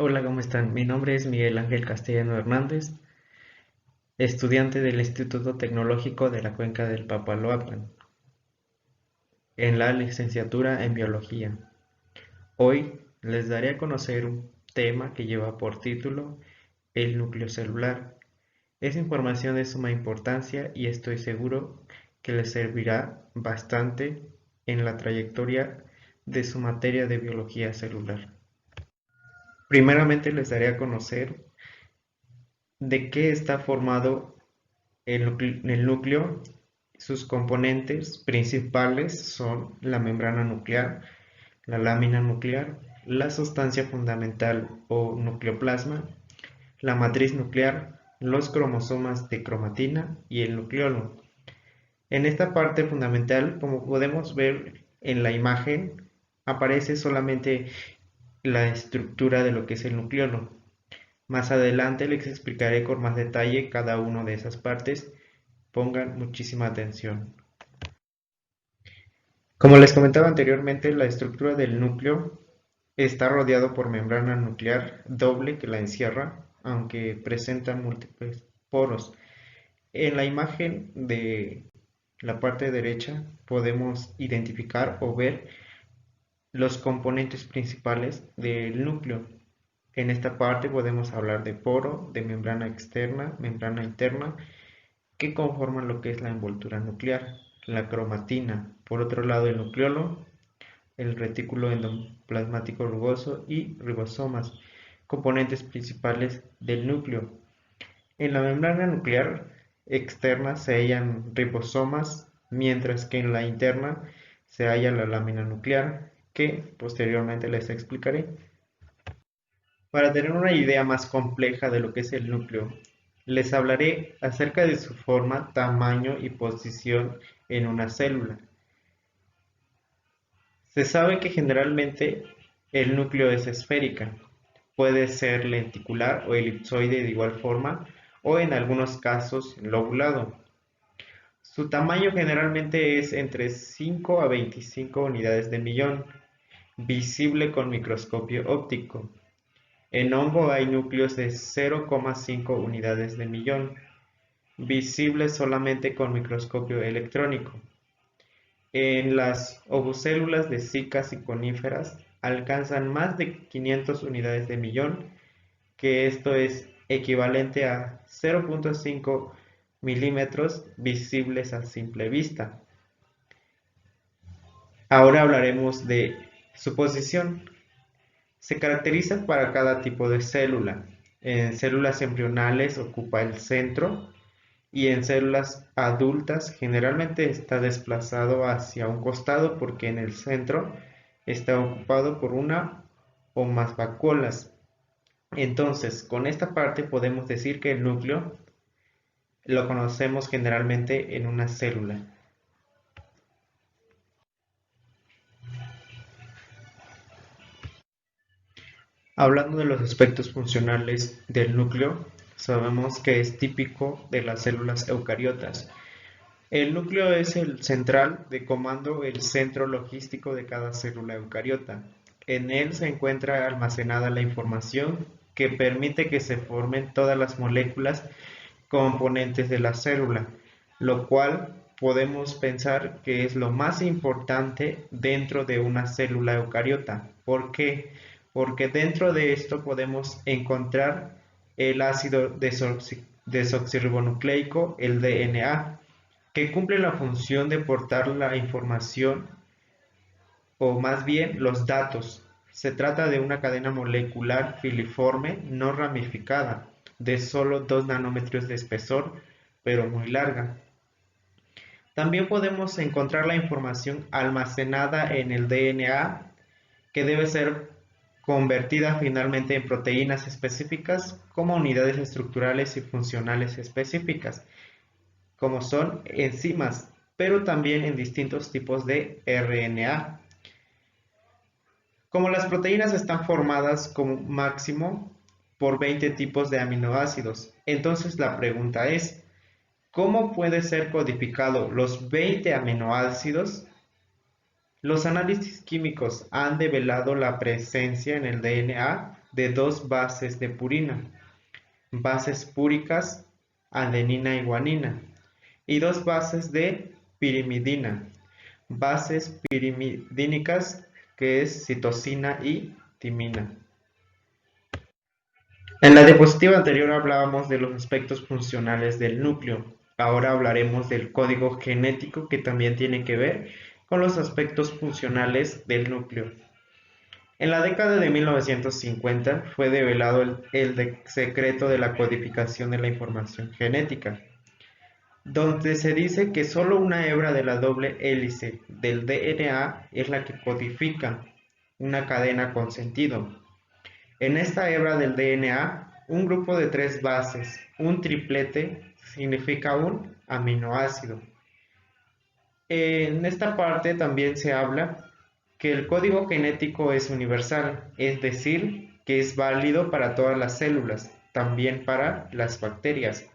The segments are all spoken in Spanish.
Hola, ¿cómo están? Mi nombre es Miguel Ángel Castellano Hernández, estudiante del Instituto Tecnológico de la Cuenca del Papaloapan, en la licenciatura en Biología. Hoy les daré a conocer un tema que lleva por título el núcleo celular. Es información de suma importancia y estoy seguro que les servirá bastante en la trayectoria de su materia de biología celular. Primeramente les daré a conocer de qué está formado el núcleo. Sus componentes principales son la membrana nuclear, la lámina nuclear, la sustancia fundamental o nucleoplasma, la matriz nuclear, los cromosomas de cromatina y el nucleolo. En esta parte fundamental, como podemos ver en la imagen, aparece solamente la estructura de lo que es el nucleolo. Más adelante les explicaré con más detalle cada una de esas partes. Pongan muchísima atención. Como les comentaba anteriormente, la estructura del núcleo está rodeado por membrana nuclear doble que la encierra, aunque presenta múltiples poros. En la imagen de la parte derecha podemos identificar o ver los componentes principales del núcleo. En esta parte podemos hablar de poro, de membrana externa, membrana interna, que conforman lo que es la envoltura nuclear, la cromatina, por otro lado el nucleolo, el retículo endoplasmático rugoso y ribosomas, componentes principales del núcleo. En la membrana nuclear externa se hallan ribosomas, mientras que en la interna se halla la lámina nuclear, que posteriormente les explicaré. Para tener una idea más compleja de lo que es el núcleo, les hablaré acerca de su forma, tamaño y posición en una célula. Se sabe que generalmente el núcleo es esférica, puede ser lenticular o elipsoide de igual forma o en algunos casos lobulado. Su tamaño generalmente es entre 5 a 25 unidades de millón, visible con microscopio óptico. En hongo hay núcleos de 0,5 unidades de millón, visibles solamente con microscopio electrónico. En las ovocélulas de cicas y coníferas alcanzan más de 500 unidades de millón, que esto es equivalente a 0,5 milímetros visibles a simple vista. Ahora hablaremos de su posición. Se caracteriza para cada tipo de célula. En células embrionales ocupa el centro y en células adultas generalmente está desplazado hacia un costado porque en el centro está ocupado por una o más vacuolas. Entonces, con esta parte podemos decir que el núcleo lo conocemos generalmente en una célula. Hablando de los aspectos funcionales del núcleo, sabemos que es típico de las células eucariotas. El núcleo es el central de comando, el centro logístico de cada célula eucariota. En él se encuentra almacenada la información que permite que se formen todas las moléculas componentes de la célula, lo cual podemos pensar que es lo más importante dentro de una célula eucariota. ¿Por qué? Porque dentro de esto podemos encontrar el ácido desoxirribonucleico, el DNA, que cumple la función de portar la información o más bien los datos. Se trata de una cadena molecular filiforme no ramificada, de solo 2 nanómetros de espesor, pero muy larga. También podemos encontrar la información almacenada en el DNA, que debe ser convertida finalmente en proteínas específicas como unidades estructurales y funcionales específicas, como son enzimas, pero también en distintos tipos de RNA. Como las proteínas están formadas como máximo por 20 tipos de aminoácidos, entonces la pregunta es, ¿cómo puede ser codificado los 20 aminoácidos? Los análisis químicos han develado la presencia en el DNA de dos bases de purina, bases púricas, adenina y guanina, y dos bases de pirimidina, bases pirimidínicas, que es citosina y timina. En la diapositiva anterior hablábamos de los aspectos funcionales del núcleo. Ahora hablaremos del código genético, que también tiene que ver con los aspectos funcionales del núcleo. En la década de 1950 fue develado el secreto de la codificación de la información genética, donde se dice que solo una hebra de la doble hélice del DNA es la que codifica una cadena con sentido. En esta hebra del DNA, un grupo de tres bases, un triplete, significa un aminoácido. En esta parte también se habla que el código genético es universal, es decir, que es válido para todas las células, también para las bacterias.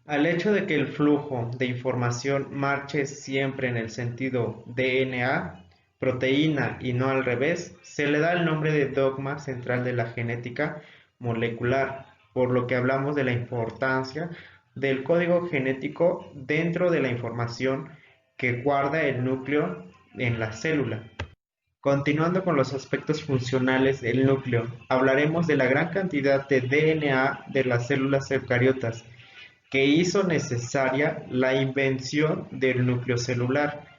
Al hecho de que el flujo de información marche siempre en el sentido DNA, proteína y no al revés, se le da el nombre de dogma central de la genética molecular, por lo que hablamos de la importancia del código genético dentro de la información que guarda el núcleo en la célula. Continuando con los aspectos funcionales del núcleo, hablaremos de la gran cantidad de DNA de las células eucariotas que hizo necesaria la invención del núcleo celular.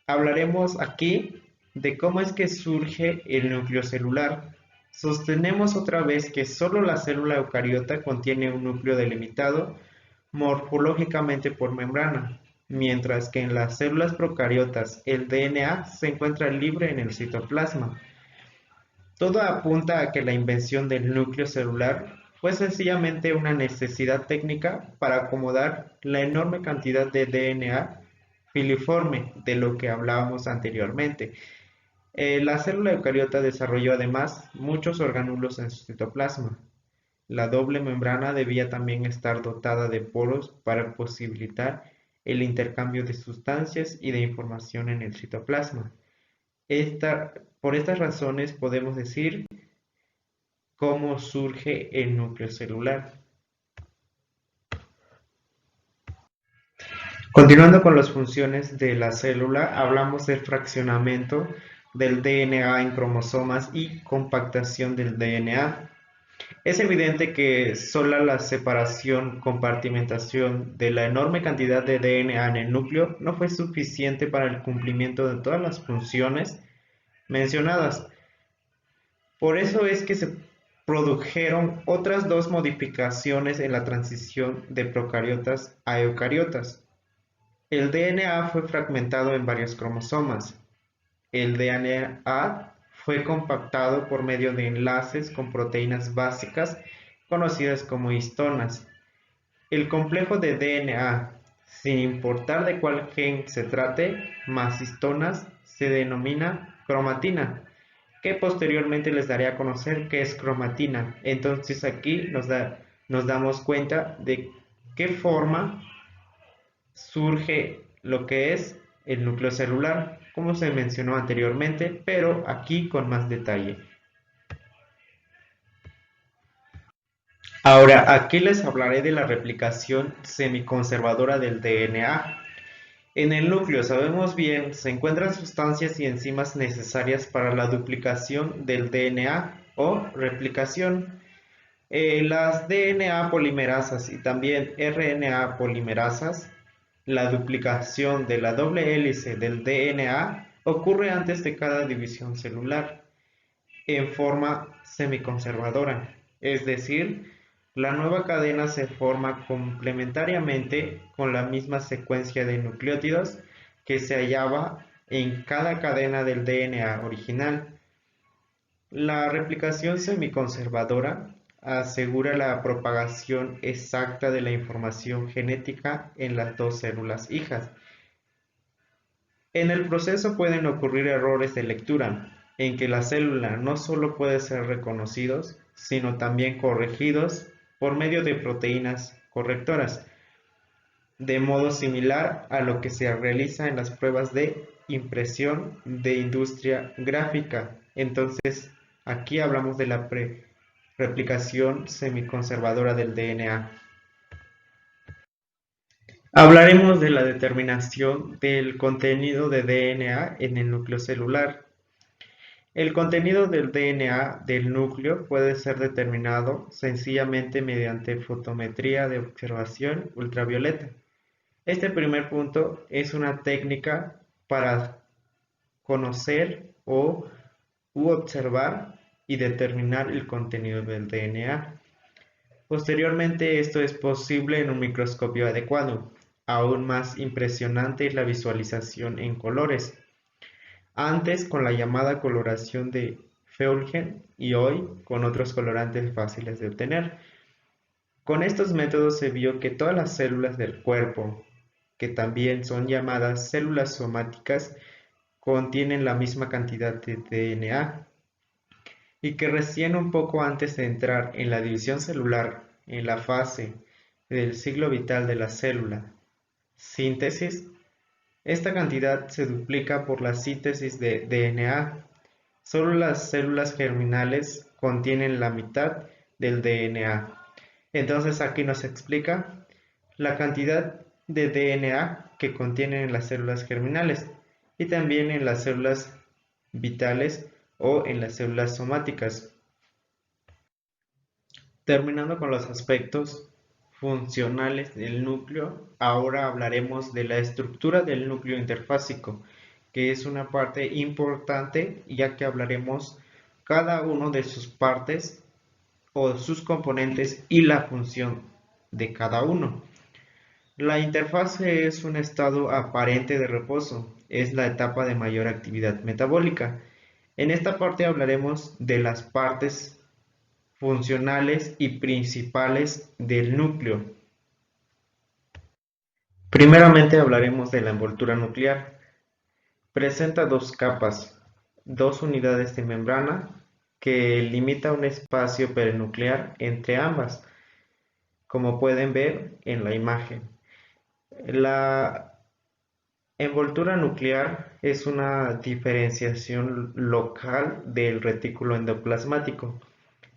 Hablaremos aquí de cómo es que surge el núcleo celular. Sostenemos otra vez que solo la célula eucariota contiene un núcleo delimitado morfológicamente por membrana, mientras que en las células procariotas el DNA se encuentra libre en el citoplasma. Todo apunta a que la invención del núcleo celular fue sencillamente una necesidad técnica para acomodar la enorme cantidad de DNA filiforme de lo que hablábamos anteriormente. La célula eucariota desarrolló además muchos orgánulos en su citoplasma. La doble membrana debía también estar dotada de poros para posibilitar el intercambio de sustancias y de información en el citoplasma. Por estas razones podemos decir cómo surge el núcleo celular. Continuando con las funciones de la célula, hablamos del fraccionamiento del DNA en cromosomas y compactación del DNA. Es evidente que sola la separación, compartimentación de la enorme cantidad de DNA en el núcleo no fue suficiente para el cumplimiento de todas las funciones mencionadas. Por eso es que se produjeron otras dos modificaciones en la transición de procariotas a eucariotas. El DNA fue fragmentado en varios cromosomas. El DNA fue compactado por medio de enlaces con proteínas básicas conocidas como histonas. El complejo de DNA, sin importar de cuál gen se trate, más histonas, se denomina cromatina, que posteriormente les daré a conocer qué es cromatina. Entonces aquí nos damos cuenta de qué forma surge lo que es el núcleo celular, como se mencionó anteriormente, pero aquí con más detalle. Ahora, aquí les hablaré de la replicación semiconservadora del DNA. En el núcleo, sabemos bien, se encuentran sustancias y enzimas necesarias para la duplicación del DNA o replicación. Las DNA polimerasas y también RNA polimerasas, la duplicación de la doble hélice del DNA ocurre antes de cada división celular, en forma semiconservadora, es decir, la nueva cadena se forma complementariamente con la misma secuencia de nucleótidos que se hallaba en cada cadena del DNA original. La replicación semiconservadora asegura la propagación exacta de la información genética en las dos células hijas. En el proceso pueden ocurrir errores de lectura, en que la célula no solo puede ser reconocidos, sino también corregidos por medio de proteínas correctoras, de modo similar a lo que se realiza en las pruebas de impresión de industria gráfica. Entonces, Aquí hablamos de la replicación semiconservadora del DNA. Hablaremos de la determinación del contenido de DNA en el núcleo celular. El contenido del DNA del núcleo puede ser determinado sencillamente mediante fotometría de observación ultravioleta. Este primer punto es una técnica para conocer u observar y determinar el contenido del DNA. Posteriormente, esto es posible en un microscopio adecuado. Aún más impresionante es la visualización en colores. Antes con la llamada coloración de Feulgen y hoy con otros colorantes fáciles de obtener. Con estos métodos se vio que todas las células del cuerpo, que también son llamadas células somáticas, contienen la misma cantidad de DNA y que recién un poco antes de entrar en la división celular, en la fase del ciclo vital de la célula, síntesis, esta cantidad se duplica por la síntesis de DNA. Solo las células germinales contienen la mitad del DNA. Entonces aquí nos explica la cantidad de DNA que contienen las células germinales y también en las células vitales o en las células somáticas. Terminando con los aspectos funcionales del núcleo, ahora hablaremos de la estructura del núcleo interfásico, que es una parte importante ya que hablaremos cada uno de sus partes o sus componentes y la función de cada uno. La interfase es un estado aparente de reposo, es la etapa de mayor actividad metabólica. En esta parte hablaremos de las partes funcionales y principales del núcleo. Primeramente hablaremos de la envoltura nuclear. Presenta dos capas, dos unidades de membrana que limita un espacio perinuclear entre ambas, como pueden ver en la imagen. La envoltura nuclear es una diferenciación local del retículo endoplasmático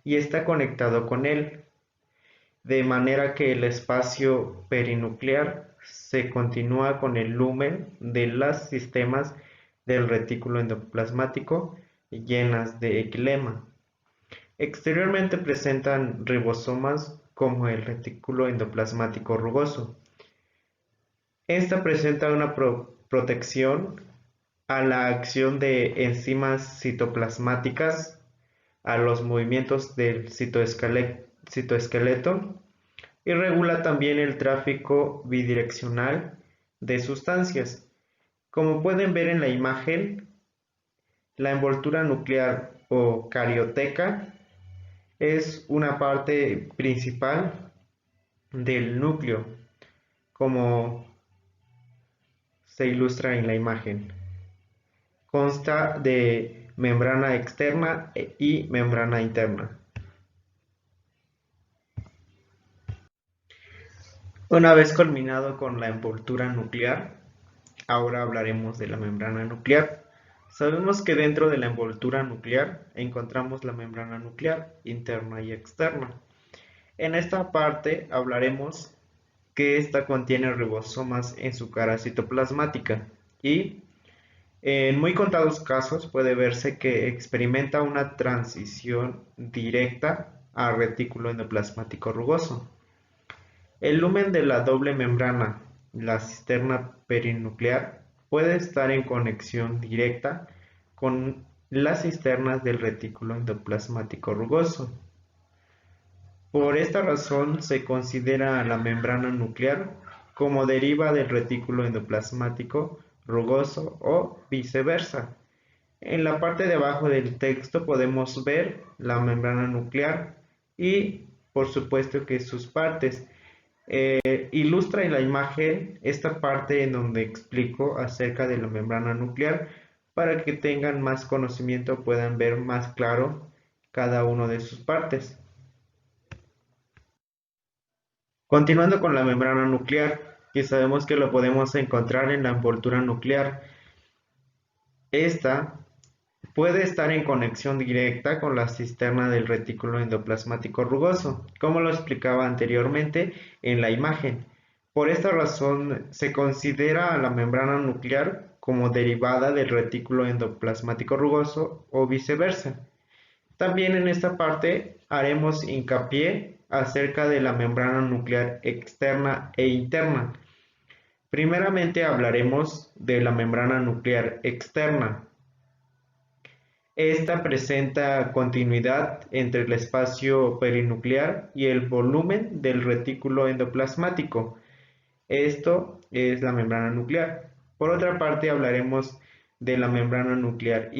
y está conectado con él, de manera que el espacio perinuclear se continúa con el lumen de los sistemas del retículo endoplasmático llenas de xilema. Exteriormente presentan ribosomas como el retículo endoplasmático rugoso. Esta presenta una protección a la acción de enzimas citoplasmáticas, a los movimientos del citoesqueleto y regula también el tráfico bidireccional de sustancias. Como pueden ver en la imagen, la envoltura nuclear o carioteca es una parte principal del núcleo, como se ilustra en la imagen. Consta de membrana externa y membrana interna. Una vez culminado con la envoltura nuclear, ahora hablaremos de la membrana nuclear. Sabemos que dentro de la envoltura nuclear encontramos la membrana nuclear interna y externa. En esta parte hablaremos que esta contiene ribosomas en su cara citoplasmática y en muy contados casos puede verse que experimenta una transición directa a retículo endoplasmático rugoso. El lumen de la doble membrana, la cisterna perinuclear, puede estar en conexión directa con las cisternas del retículo endoplasmático rugoso. Por esta razón se considera a la membrana nuclear como deriva del retículo endoplasmático rugoso o viceversa. En la parte de abajo del texto podemos ver la membrana nuclear y por supuesto que sus partes. Ilustra en la imagen esta parte en donde explico acerca de la membrana nuclear para que tengan más conocimiento, puedan ver más claro cada una de sus partes. Continuando con la membrana nuclear, que sabemos que lo podemos encontrar en la envoltura nuclear. Esta Puede estar en conexión directa con la cisterna del retículo endoplasmático rugoso, como lo explicaba anteriormente en la imagen. Por esta razón, se considera a la membrana nuclear como derivada del retículo endoplasmático rugoso o viceversa. También en esta parte haremos hincapié acerca de la membrana nuclear externa e interna. Primeramente hablaremos de la membrana nuclear externa. Esta presenta continuidad entre el espacio perinuclear y el volumen del retículo endoplasmático. Esto es la membrana nuclear. Por otra parte, hablaremos de la membrana nuclear interna.